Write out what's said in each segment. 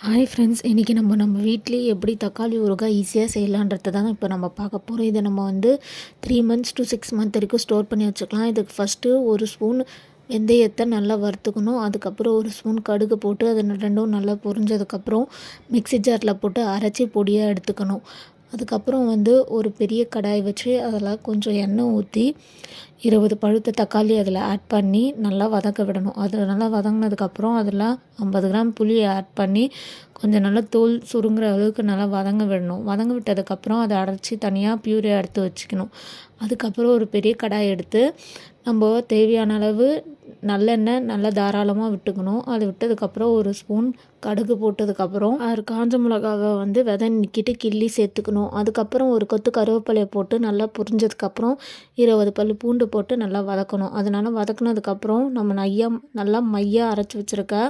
Hi friends, இன்றைக்கி நம்ம வீட்டிலேயே எப்படி தக்காளி ஊறுகாய் ஈஸியாக செய்யலான்றது தான் இப்போ நம்ம பார்க்க போகிறோம். இதை நம்ம 3 மந்த்ஸ் to 6 மந்த் வரைக்கும் ஸ்டோர் பண்ணி வச்சுக்கலாம். இதுக்கு ஃபஸ்ட்டு ஒரு ஸ்பூன் வெந்தயத்தை நல்லா வறுத்துக்கணும். அதுக்கப்புறம் ஒரு ஸ்பூன் கடுகு போட்டு அது ரெண்டும் நல்லா பொரிஞ்சதுக்கப்புறம் மிக்ஸி ஜாரில் போட்டு அரைச்சி பொடியாக எடுத்துக்கணும். அதுக்கப்புறம் ஒரு பெரிய கடாய் வச்சு அதில் கொஞ்சம் எண்ணெய் ஊற்றி 20 பழுத்த தக்காளி அதில் ஆட் பண்ணி நல்லா வதக்க விடணும். அது நல்லா வதங்கினதுக்கப்புறம் அதில் 50 கிராம் புளியை ஆட் பண்ணி கொஞ்சம் நல்லா தோல் சுருங்குற அளவுக்கு நல்லா வதங்க விடணும். வதங்க விட்டதுக்கப்புறம் அதை அரைச்சி தனியாக பியூரியாக எடுத்து வச்சுக்கணும். அதுக்கப்புறம் ஒரு பெரிய கடாய் எடுத்து நம்ம தேவையான அளவு நல்லெண்ணெய் நல்லா தாராளமாக விட்டுக்கணும். அது விட்டதுக்கப்புறம் ஒரு ஸ்பூன் கடுகு போட்டதுக்கப்புறம் அது காஞ்ச மிளகாவை விதை நிற்கிட்டு கிள்ளி சேர்த்துக்கணும். அதுக்கப்புறம் ஒரு கொத்து கருவேப்பிலையை போட்டு நல்லா புரிஞ்சதுக்கப்புறம் 20 பல் பூண்டு போட்டு நல்லா வதக்கணும். அதனால வதக்குனதுக்கப்புறம் நம்ம நல்லா மையாக அரைச்சி வச்சுருக்க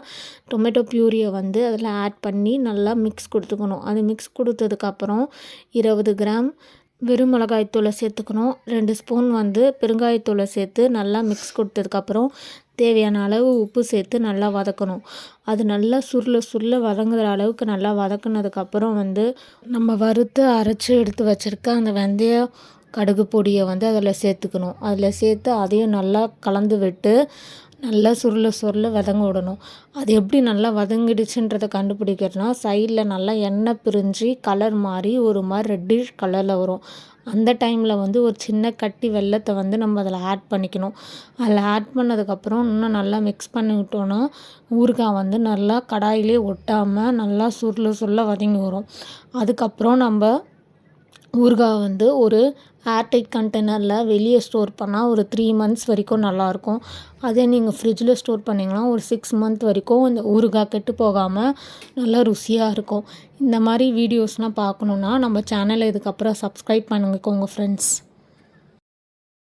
டொமேட்டோ பியூரியை அதில் ஆட் பண்ணி நல்லா மிக்ஸ் கொடுத்துக்கணும். அது மிக்ஸ் கொடுத்ததுக்கப்புறம் 20 கிராம் வெறும் மிளகாய்த்தூளை சேர்த்துக்கணும். 2 ஸ்பூன் பெருங்காயத்தூளை சேர்த்து நல்லா மிக்ஸ் கொடுத்ததுக்கப்புறம் தேவையான அளவு உப்பு சேர்த்து நல்லா வதக்கணும். அது நல்லா சுருள வதங்குற அளவுக்கு நல்லா வதக்குனதுக்கப்புறம் நம்ம வறுத்து அரைச்சி எடுத்து வச்சுருக்க அந்த வெந்தய கடுகு பொடியை அதில் சேர்த்துக்கணும். அதில் சேர்த்து அதையும் நல்லா கலந்து விட்டு நல்லா சுருள வதங்க விடணும். அது எப்படி நல்லா வதங்கிடுச்சுன்றதை கண்டுபிடிக்கிறதுனா சைடில் நல்லா எண்ணெய் பிரிஞ்சு கலர் மாறி ஒரு மாதிரி ரெட்டிஷ் கலரில் வரும். அந்த டைமில் ஒரு சின்ன கட்டி வெல்லத்தை நம்ம அதில் ஆட் பண்ணிக்கணும். அதில் ஆட் பண்ணதுக்கப்புறம் இன்னும் நல்லா மிக்ஸ் பண்ணி விட்டோன்னா ஊறுகாய் நல்லா கடாயிலே ஒட்டாமல் நல்லா சுருள வதங்கி வரும். அதுக்கப்புறம் நம்ம ஊறுகாய் ஒரு ஏர்டைட் கண்டெய்னரில் வெளியே ஸ்டோர் பண்ணால் ஒரு 3 மந்த்ஸ் வரைக்கும் நல்லாயிருக்கும். அதே நீங்கள் ஃப்ரிட்ஜில் ஸ்டோர் பண்ணிங்கன்னா ஒரு 6 மந்த் வரைக்கும் இந்த ஊறுகாய் கெட்டு போகாமல் நல்லா ருசியாக இருக்கும். இந்த மாதிரி வீடியோஸ்லாம் பார்க்கணுன்னா நம்ம சேனலை இதுக்கப்புறம் சப்ஸ்கிரைப் பண்ணிக்கோங்க ஃப்ரெண்ட்ஸ்.